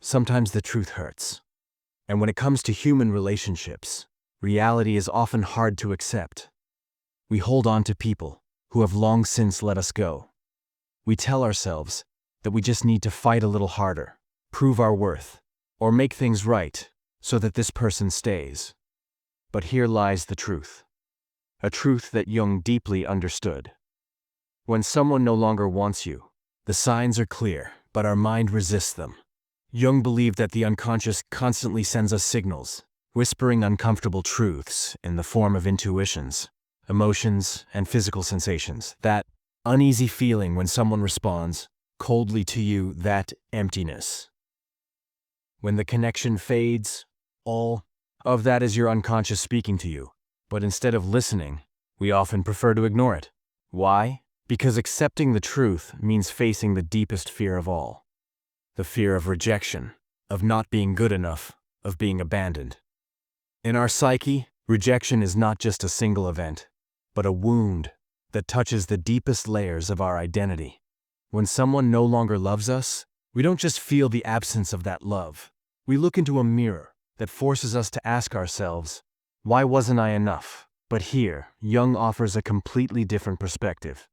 sometimes the truth hurts. And when it comes to human relationships, reality is often hard to accept. We hold on to people who have long since let us go. We tell ourselves that we just need to fight a little harder, prove our worth, or make things right so that this person stays. But here lies the truth. A truth that Jung deeply understood. When someone no longer wants you, the signs are clear, but our mind resists them. Jung believed that the unconscious constantly sends us signals, whispering uncomfortable truths in the form of intuitions, emotions, and physical sensations. That uneasy feeling when someone responds coldly to you, that emptiness. When the connection fades, all of that is your unconscious speaking to you. But instead of listening, we often prefer to ignore it. Why? Because accepting the truth means facing the deepest fear of all. The fear of rejection, of not being good enough, of being abandoned. In our psyche, rejection is not just a single event, but a wound that touches the deepest layers of our identity. When someone no longer loves us, we don't just feel the absence of that love. We look into a mirror that forces us to ask ourselves, why wasn't I enough? But here, Jung offers a completely different perspective.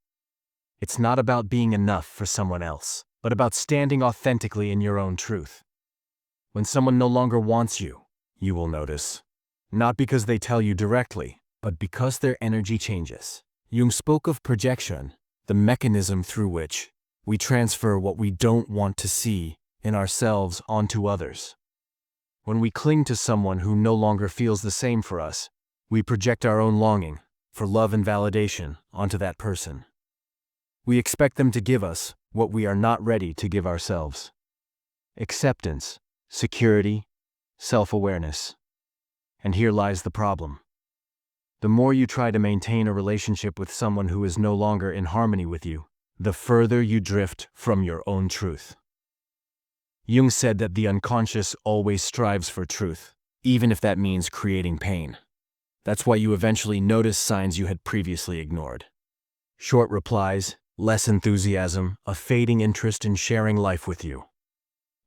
It's not about being enough for someone else, but about standing authentically in your own truth. When someone no longer wants you, you will notice. Not because they tell you directly, but because their energy changes. Jung spoke of projection, the mechanism through which we transfer what we don't want to see in ourselves onto others. When we cling to someone who no longer feels the same for us, we project our own longing for love and validation onto that person. We expect them to give us what we are not ready to give ourselves. Acceptance, security, self-awareness. And here lies the problem. The more you try to maintain a relationship with someone who is no longer in harmony with you, the further you drift from your own truth. Jung said that the unconscious always strives for truth, even if that means creating pain. That's why you eventually notice signs you had previously ignored. Short replies, less enthusiasm, a fading interest in sharing life with you.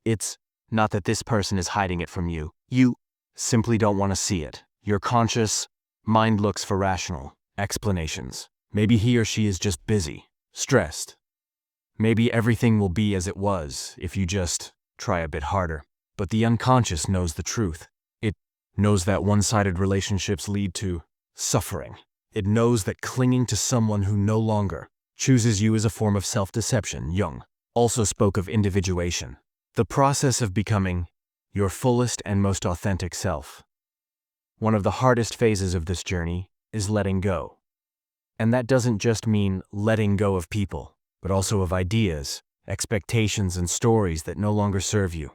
It's not that this person is hiding it from you. You simply don't want to see it. Your conscious mind looks for rational explanations. Maybe he or she is just busy, stressed. Maybe everything will be as it was if you just try a bit harder. But the unconscious knows the truth. It knows that one-sided relationships lead to suffering. It knows that clinging to someone who no longer chooses you is a form of self-deception. Jung also spoke of individuation, the process of becoming your fullest and most authentic self. One of the hardest phases of this journey is letting go. And that doesn't just mean letting go of people, but also of ideas, expectations, and stories that no longer serve you.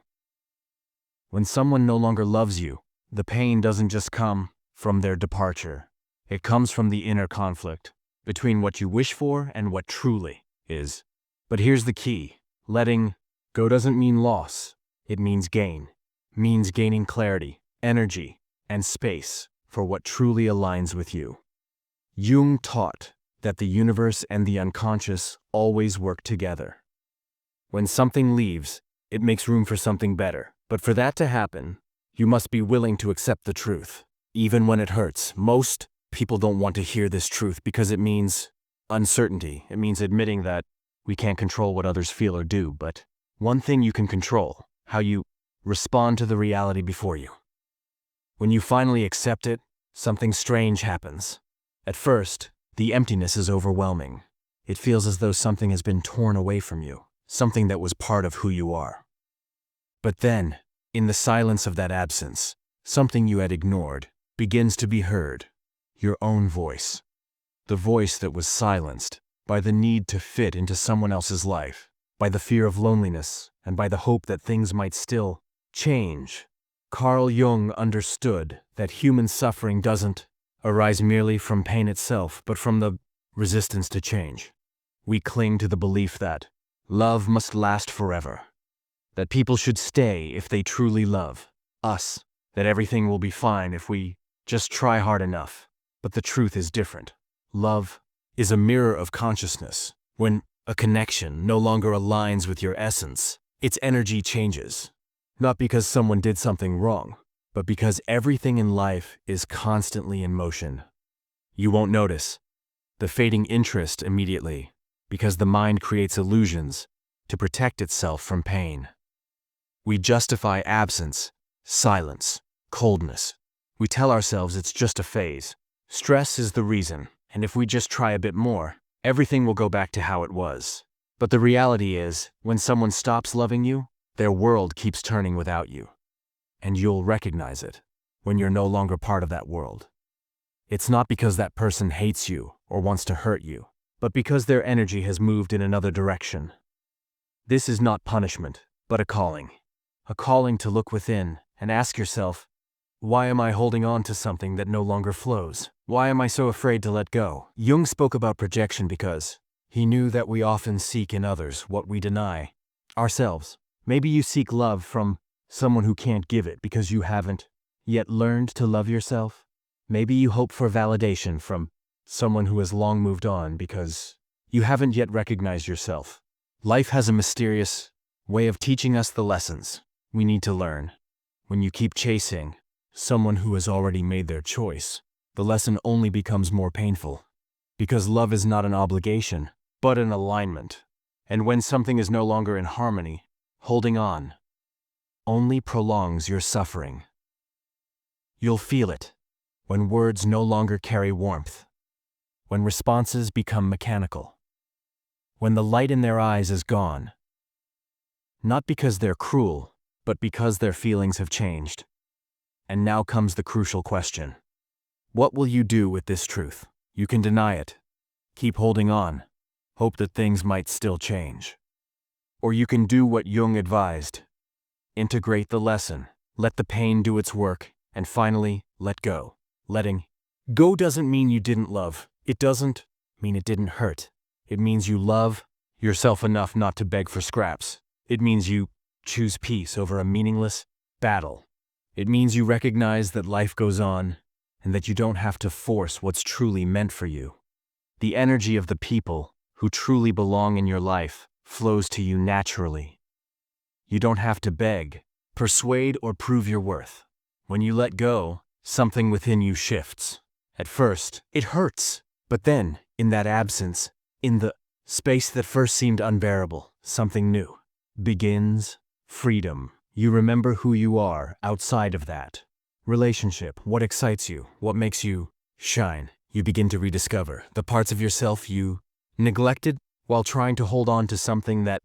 When someone no longer loves you, the pain doesn't just come from their departure. It comes from the inner conflict between what you wish for and what truly is. But here's the key. Letting go doesn't mean loss. It means gain. Means gaining clarity, energy, and space for what truly aligns with you. Jung taught that the universe and the unconscious always work together. When something leaves, it makes room for something better. But for that to happen, you must be willing to accept the truth, even when it hurts. Most people don't want to hear this truth because it means uncertainty. It means admitting that we can't control what others feel or do, but one thing you can control: how you respond to the reality before you. When you finally accept it, something strange happens. At first, the emptiness is overwhelming. It feels as though something has been torn away from you, something that was part of who you are. But then, in the silence of that absence, something you had ignored begins to be heard. Your own voice. The voice that was silenced by the need to fit into someone else's life, by the fear of loneliness, and by the hope that things might still change. Carl Jung understood that human suffering doesn't arise merely from pain itself, but from the resistance to change. We cling to the belief that love must last forever, that people should stay if they truly love us, that everything will be fine if we just try hard enough. But the truth is different. Love is a mirror of consciousness. When a connection no longer aligns with your essence, its energy changes. Not because someone did something wrong, but because everything in life is constantly in motion. You won't notice the fading interest immediately, because the mind creates illusions to protect itself from pain. We justify absence, silence, coldness. We tell ourselves it's just a phase. Stress is the reason, and if we just try a bit more, everything will go back to how it was. But the reality is, when someone stops loving you, their world keeps turning without you. And you'll recognize it when you're no longer part of that world. It's not because that person hates you or wants to hurt you, but because their energy has moved in another direction. This is not punishment, but a calling. A calling to look within and ask yourself, why am I holding on to something that no longer flows? Why am I so afraid to let go? Jung spoke about projection because he knew that we often seek in others what we deny ourselves. Maybe you seek love from someone who can't give it because you haven't yet learned to love yourself. Maybe you hope for validation from someone who has long moved on because you haven't yet recognized yourself. Life has a mysterious way of teaching us the lessons we need to learn. When you keep chasing someone who has already made their choice, the lesson only becomes more painful. Because love is not an obligation, but an alignment. And when something is no longer in harmony, holding on only prolongs your suffering. You'll feel it when words no longer carry warmth, when responses become mechanical, when the light in their eyes is gone. Not because they're cruel, but because their feelings have changed. And now comes the crucial question. What will you do with this truth? You can deny it, keep holding on, hope that things might still change. Or you can do what Jung advised. Integrate the lesson, let the pain do its work, and finally, let go. Letting go doesn't mean you didn't love. It doesn't mean it didn't hurt. It means you love yourself enough not to beg for scraps. It means you choose peace over a meaningless battle. It means you recognize that life goes on and that you don't have to force what's truly meant for you. The energy of the people who truly belong in your life flows to you naturally. You don't have to beg, persuade, or prove your worth. When you let go, something within you shifts. At first, it hurts, but then, in that absence, in the space that first seemed unbearable, something new begins. Freedom. You remember who you are outside of that relationship, what excites you, what makes you shine. You begin to rediscover the parts of yourself you neglected while trying to hold on to something that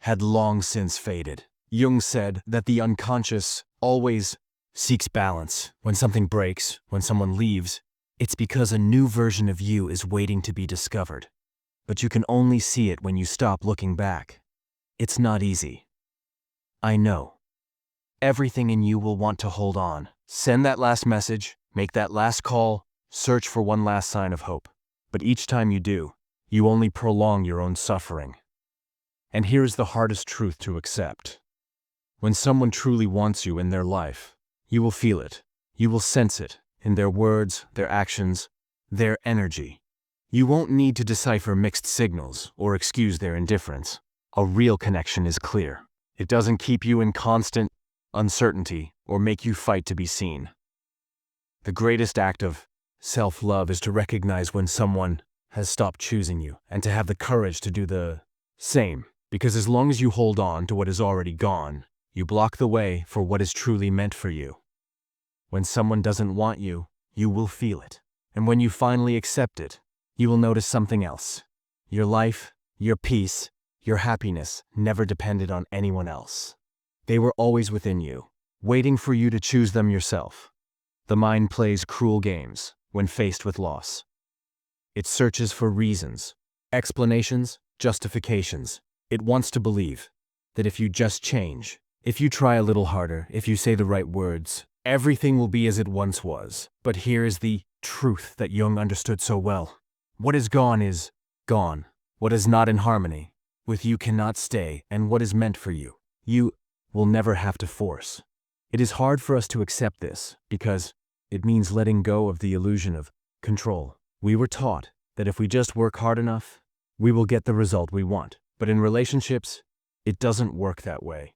had long since faded. Jung said that the unconscious always seeks balance. When something breaks, when someone leaves, it's because a new version of you is waiting to be discovered. But you can only see it when you stop looking back. It's not easy. I know. Everything in you will want to hold on. Send that last message, make that last call, search for one last sign of hope. But each time you do, you only prolong your own suffering. And here's the hardest truth to accept. When someone truly wants you in their life, you will feel it. You will sense it in their words, their actions, their energy. You won't need to decipher mixed signals or excuse their indifference. A real connection is clear. It doesn't keep you in constant uncertainty or make you fight to be seen. The greatest act of self-love is to recognize when someone has stopped choosing you and to have the courage to do the same. Because as long as you hold on to what is already gone, you block the way for what is truly meant for you. When someone doesn't want you, you will feel it. And when you finally accept it, you will notice something else. Your life, your peace, your happiness never depended on anyone else. They were always within you, waiting for you to choose them yourself. The mind plays cruel games when faced with loss. It searches for reasons, explanations, justifications. It wants to believe that if you just change, if you try a little harder, if you say the right words, everything will be as it once was. But here is the truth that Jung understood so well. What is gone. What is not in harmony with you cannot stay, and what is meant for you, you will never have to force. It is hard for us to accept this because it means letting go of the illusion of control. We were taught that if we just work hard enough, we will get the result we want. But in relationships, it doesn't work that way.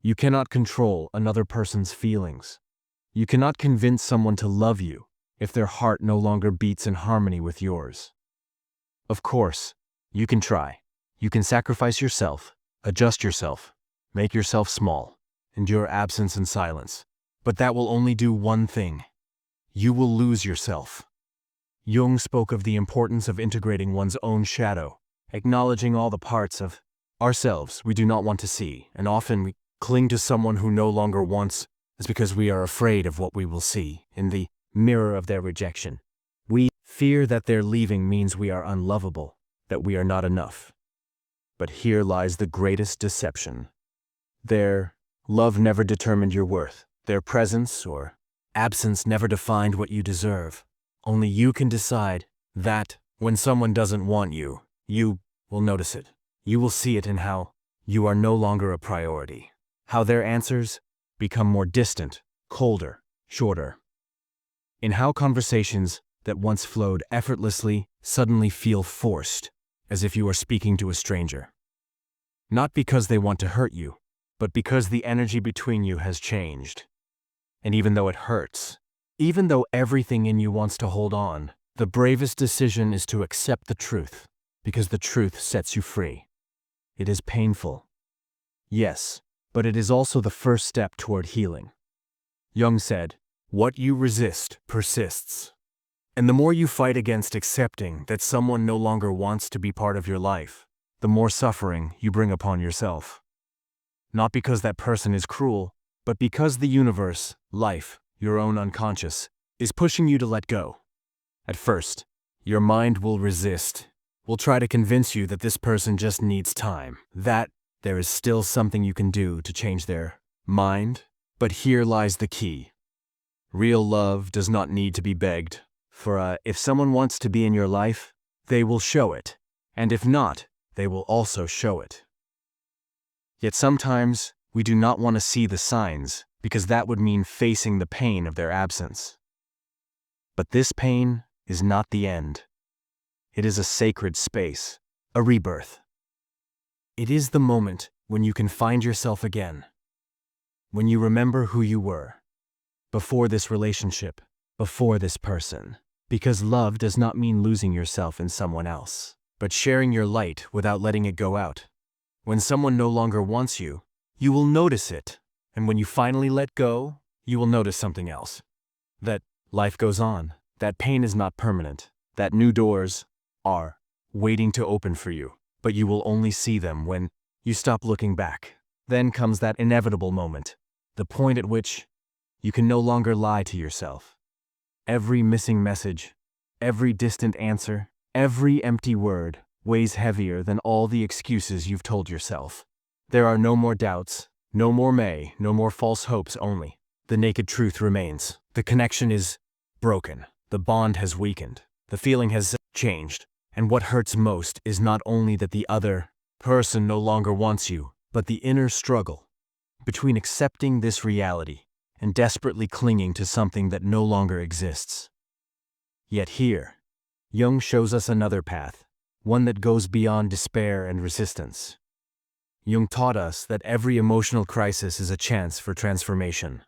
You cannot control another person's feelings. You cannot convince someone to love you if their heart no longer beats in harmony with yours. Of course, you can try. You can sacrifice yourself, adjust yourself, make yourself small, endure absence and silence. But that will only do one thing. You will lose yourself. Jung spoke of the importance of integrating one's own shadow, acknowledging all the parts of ourselves we do not want to see, and often we cling to someone who no longer wants us because we are afraid of what we will see in the mirror of their rejection. We fear that their leaving means we are unlovable, that we are not enough. But here lies the greatest deception. Their love never determined your worth. Their presence or absence never defined what you deserve. Only you can decide that when someone doesn't want you, you will notice it. You will see it in how you are no longer a priority. How their answers become more distant, colder, shorter. In how conversations that once flowed effortlessly suddenly feel forced, as if you are speaking to a stranger. Not because they want to hurt you, but because the energy between you has changed. And even though it hurts, even though everything in you wants to hold on, the bravest decision is to accept the truth, because the truth sets you free. It is painful. Yes, but it is also the first step toward healing. Jung said, "What you resist persists." And the more you fight against accepting that someone no longer wants to be part of your life, the more suffering you bring upon yourself. Not because that person is cruel, but because the universe, life, your own unconscious, is pushing you to let go. At first, your mind will resist, will try to convince you that this person just needs time, that there is still something you can do to change their mind. But here lies the key. Real love does not need to be begged. For if someone wants to be in your life, they will show it. And if not, they will also show it. Yet sometimes, we do not want to see the signs, because that would mean facing the pain of their absence. But this pain is not the end. It is a sacred space, a rebirth. It is the moment when you can find yourself again. When you remember who you were. Before this relationship, before this person. Because love does not mean losing yourself in someone else, but sharing your light without letting it go out. When someone no longer wants you, you will notice it. And when you finally let go, you will notice something else. That life goes on, that pain is not permanent, that new doors are waiting to open for you, but you will only see them when you stop looking back. Then comes that inevitable moment, the point at which you can no longer lie to yourself. Every missing message, every distant answer, every empty word weighs heavier than all the excuses you've told yourself. There are no more doubts, no more no more false hopes only. The naked truth remains. The connection is broken. The bond has weakened. The feeling has changed. And what hurts most is not only that the other person no longer wants you, but the inner struggle between accepting this reality and desperately clinging to something that no longer exists. Yet here, Jung shows us another path, one that goes beyond despair and resistance. Jung taught us that every emotional crisis is a chance for transformation.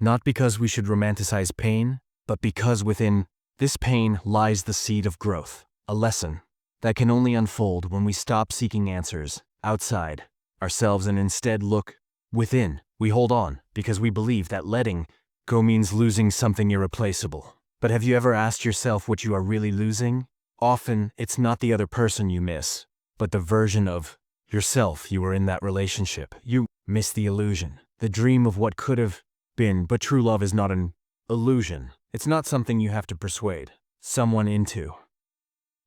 Not because we should romanticize pain, but because within this pain lies the seed of growth, a lesson that can only unfold when we stop seeking answers outside ourselves and instead look within. We hold on because we believe that letting go means losing something irreplaceable. But have you ever asked yourself what you are really losing? Often, it's not the other person you miss, but the version of yourself you were in that relationship. You miss the illusion, the dream of what could have been, but true love is not an illusion. It's not something you have to persuade someone into.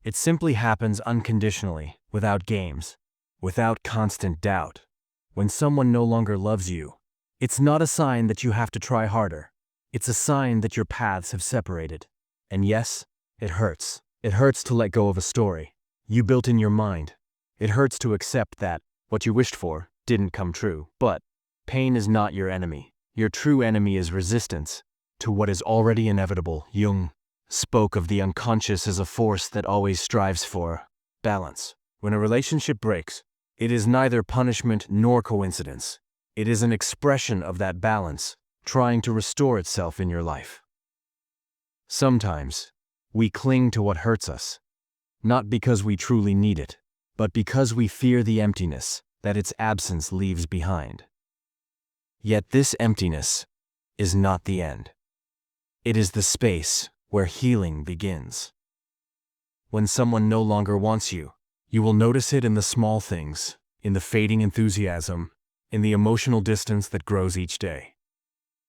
It simply happens unconditionally, without games, without constant doubt. When someone no longer loves you, it's not a sign that you have to try harder. It's a sign that your paths have separated. And yes, it hurts. It hurts to let go of a story you built in your mind. It hurts to accept that what you wished for didn't come true. But pain is not your enemy. Your true enemy is resistance to what is already inevitable. Jung spoke of the unconscious as a force that always strives for balance. When a relationship breaks, it is neither punishment nor coincidence. It is an expression of that balance, trying to restore itself in your life. Sometimes, we cling to what hurts us, not because we truly need it, but because we fear the emptiness that its absence leaves behind. Yet this emptiness is not the end. It is the space where healing begins. When someone no longer wants you, you will notice it in the small things, in the fading enthusiasm, in the emotional distance that grows each day.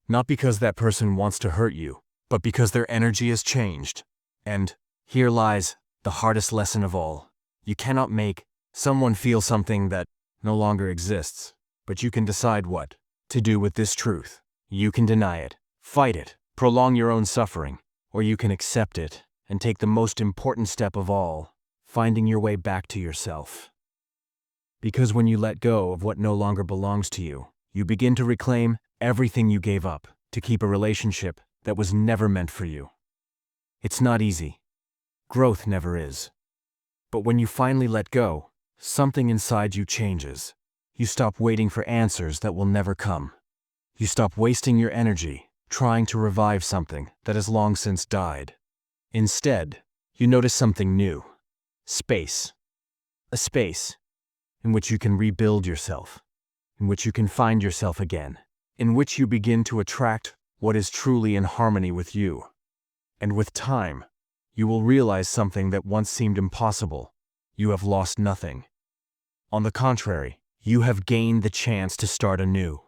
Not because that person wants to hurt you, but because their energy has changed. And here lies the hardest lesson of all. You cannot make someone feel something that no longer exists, but you can decide what to do with this truth. You can deny it, fight it, prolong your own suffering, or you can accept it and take the most important step of all, finding your way back to yourself. Because when you let go of what no longer belongs to you, you begin to reclaim everything you gave up to keep a relationship that was never meant for you. It's not easy. Growth never is. But when you finally let go, something inside you changes. You stop waiting for answers that will never come. You stop wasting your energy trying to revive something that has long since died. Instead, you notice something new. Space. A space in which you can rebuild yourself, in which you can find yourself again, in which you begin to attract what is truly in harmony with you. And with time, you will realize something that once seemed impossible. You have lost nothing. On the contrary, you have gained the chance to start anew,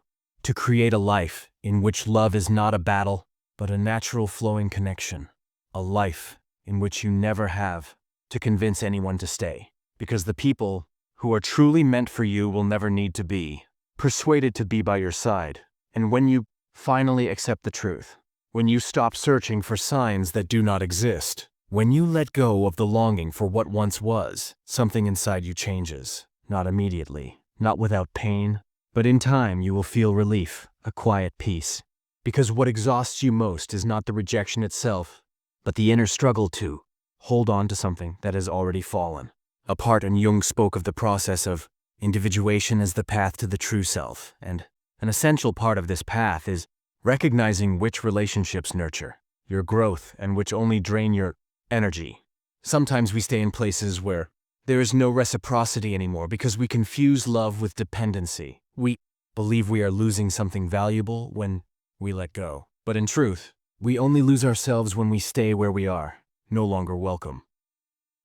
to create a life in which love is not a battle, but a natural flowing connection. A life in which you never have to convince anyone to stay, because the people who are truly meant for you will never need to be persuaded to be by your side. And when you finally accept the truth, when you stop searching for signs that do not exist, when you let go of the longing for what once was, something inside you changes. Not immediately, not without pain, but in time you will feel relief, a quiet peace. Because what exhausts you most is not the rejection itself, but the inner struggle to hold on to something that has already fallen apart. And Jung spoke of the process of individuation as the path to the true self, and an essential part of this path is recognizing which relationships nurture your growth and which only drain your energy. Sometimes we stay in places where there is no reciprocity anymore because we confuse love with dependency. We believe we are losing something valuable when we let go. But in truth, we only lose ourselves when we stay where we are, no longer welcome.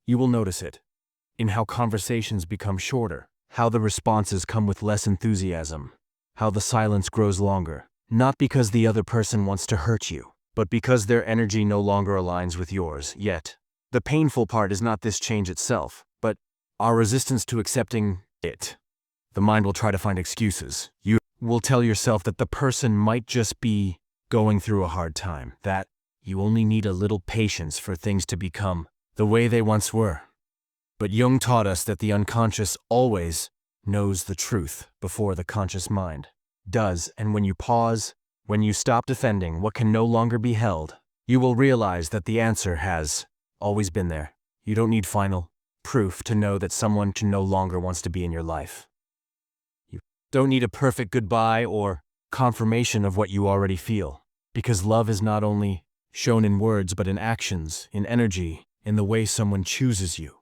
You will notice it in how conversations become shorter, how the responses come with less enthusiasm, how the silence grows longer, not because the other person wants to hurt you, but because their energy no longer aligns with yours. Yet, the painful part is not this change itself, but our resistance to accepting it. The mind will try to find excuses. You will tell yourself that the person might just be going through a hard time, that you only need a little patience for things to become the way they once were. But Jung taught us that the unconscious always knows the truth before the conscious mind does, and when you pause, when you stop defending what can no longer be held, you will realize that the answer has always been there. You don't need final proof to know that someone no longer wants to be in your life. You don't need a perfect goodbye or confirmation of what you already feel, because love is not only shown in words but in actions, in energy, in the way someone chooses you.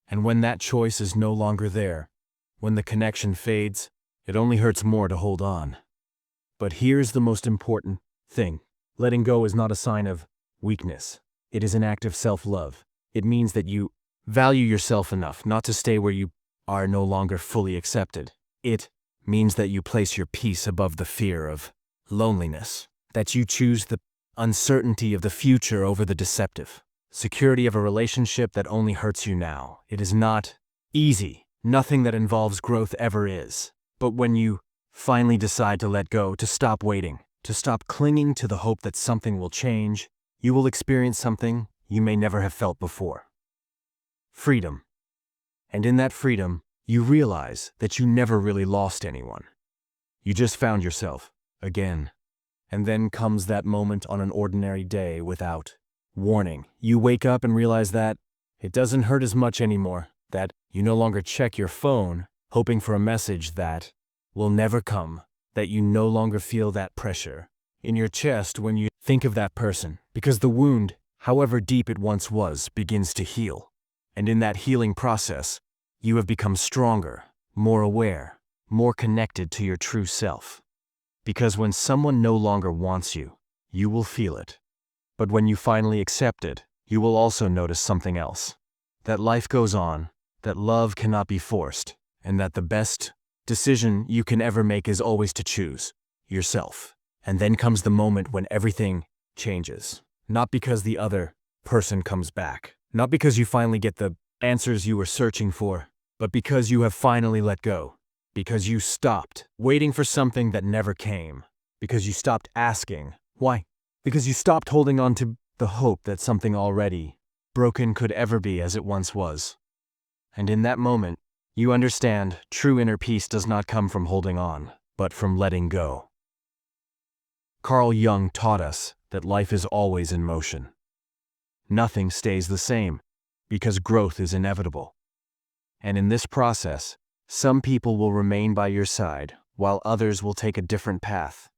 And when that choice is no longer there, when the connection fades, it only hurts more to hold on. But here's the most important thing. Letting go is not a sign of weakness. It is an act of self-love. It means that you value yourself enough not to stay where you are no longer fully accepted. It means that you place your peace above the fear of loneliness, that you choose the uncertainty of the future over the deceptive security of a relationship that only hurts you now. It is not easy. Nothing that involves growth ever is. But when you finally decide to let go, to stop waiting, to stop clinging to the hope that something will change, you will experience something you may never have felt before. Freedom. And in that freedom, you realize that you never really lost anyone. You just found yourself again. And then comes that moment on an ordinary day without warning. You wake up and realize that it doesn't hurt as much anymore, that you no longer check your phone hoping for a message that will never come, that you no longer feel that pressure in your chest when you think of that person, because the wound, however deep it once was, begins to heal. And in that healing process, you have become stronger, more aware, more connected to your true self. Because when someone no longer wants you, you will feel it. But when you finally accept it, you will also notice something else. That life goes on, that love cannot be forced, and that the best decision you can ever make is always to choose yourself. And then comes the moment when everything changes. Not because the other person comes back, not because you finally get the answers you were searching for, but because you have finally let go. Because you stopped waiting for something that never came. Because you stopped asking why. Because you stopped holding on to the hope that something already broken could ever be as it once was. And in that moment, you understand true inner peace does not come from holding on, but from letting go. Carl Jung taught us that life is always in motion. Nothing stays the same, because growth is inevitable. And in this process, some people will remain by your side, while others will take a different path.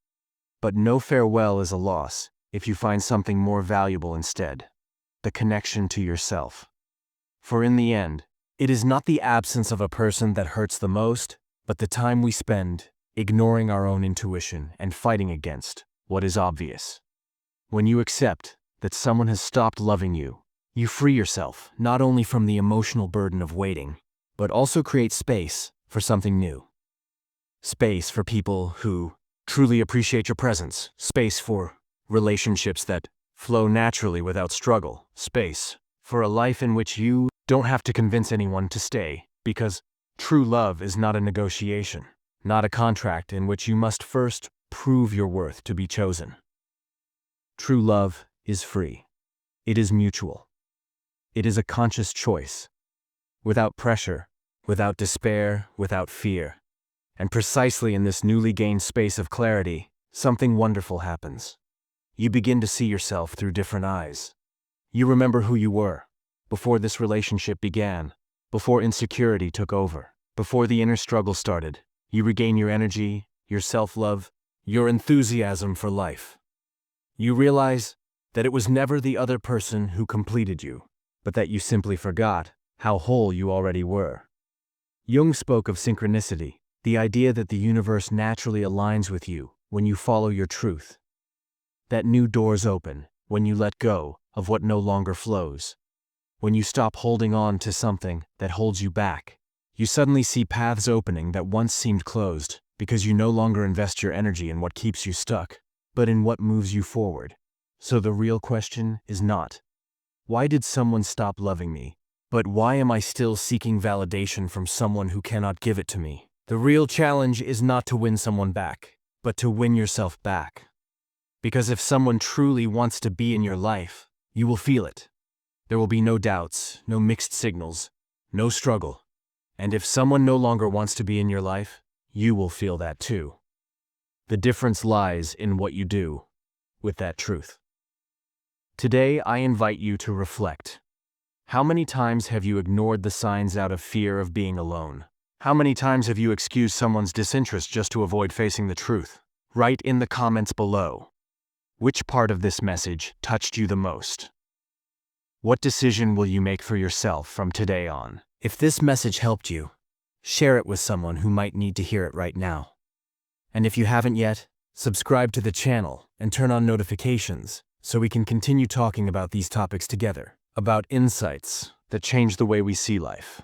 But no farewell is a loss if you find something more valuable instead: the connection to yourself. For in the end, it is not the absence of a person that hurts the most, but the time we spend ignoring our own intuition and fighting against what is obvious. When you accept that someone has stopped loving you, you free yourself not only from the emotional burden of waiting, but also create space for something new. Space for people who truly appreciate your presence. Space for relationships that flow naturally without struggle. Space for a life in which you don't have to convince anyone to stay, because true love is not a negotiation, not a contract in which you must first prove your worth to be chosen. True love is free. It is mutual. It is a conscious choice, without pressure, without despair, without fear. And precisely in this newly gained space of clarity, something wonderful happens. You begin to see yourself through different eyes. You remember who you were before this relationship began, before insecurity took over, before the inner struggle started. You regain your energy, your self-love, your enthusiasm for life. You realize that it was never the other person who completed you, but that you simply forgot how whole you already were. Jung spoke of synchronicity, the idea that the universe naturally aligns with you when you follow your truth. That new doors open when you let go of what no longer flows. When you stop holding on to something that holds you back, you suddenly see paths opening that once seemed closed, because you no longer invest your energy in what keeps you stuck, but in what moves you forward. So the real question is not, why did someone stop loving me? But why am I still seeking validation from someone who cannot give it to me? The real challenge is not to win someone back, but to win yourself back. Because if someone truly wants to be in your life, you will feel it. There will be no doubts, no mixed signals, no struggle. And if someone no longer wants to be in your life, you will feel that too. The difference lies in what you do with that truth. Today, I invite you to reflect. How many times have you ignored the signs out of fear of being alone? How many times have you excused someone's disinterest just to avoid facing the truth? Write in the comments below. Which part of this message touched you the most? What decision will you make for yourself from today on? If this message helped you, share it with someone who might need to hear it right now. And if you haven't yet, subscribe to the channel and turn on notifications so we can continue talking about these topics together, about insights that change the way we see life.